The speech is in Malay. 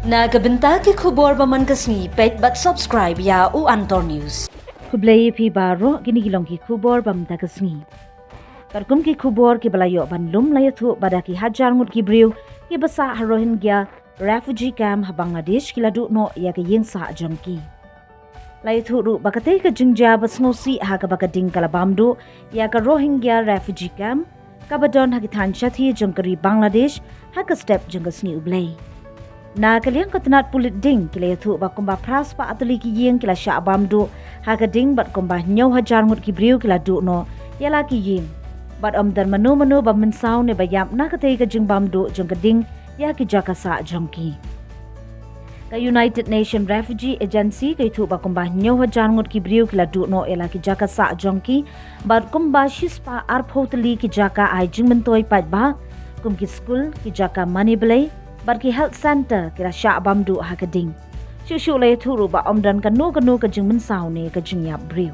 Nagabenta ki khubor baman kasni pet but subscribe ya u Antor News. Kublai pi baro ginigilong ki khubor bamta kasni. Karkum ki khubor ki balayo banlum layathu badaki hajar ngut ki briew ki basa Rohingya Refugee camp ha Bangladesh ki Duhnoh ya ki Iing sa jangki. Layathu ru bakatay ka jingja basnosi ha ka bakading kalabamdu ya ka Rohingya Refugee camp kabadon ha ki thanchathi jangkari Bangladesh ha ka step jangkasni ublay. Na kaliang katanat pulit ding kila yathu ba kumba pras pa atuli ki Iing kila sya bamdu ha ka ding bat kumba nyaw hajar ngut ki briew kila Duhnoh yala ki Iing bat dan manu ba mensaw ne bayam na katay ka jing bamdu jang ka ding ya ki jaka sa jangki. Ka United Nation Refugee Agency ka ithu ba kumba nyaw hajar ngut ki briew kila Duhnoh yala ki jaka sa jangki bat kumba shispa arphotali ki jaka ay jing mentoy pat ba kum ki school ki jaka money belay barki health center kira sya bamdu ha kading. Shushu lay thuru ba omdan kanu ka jing mensaw ne ka jing yap briew.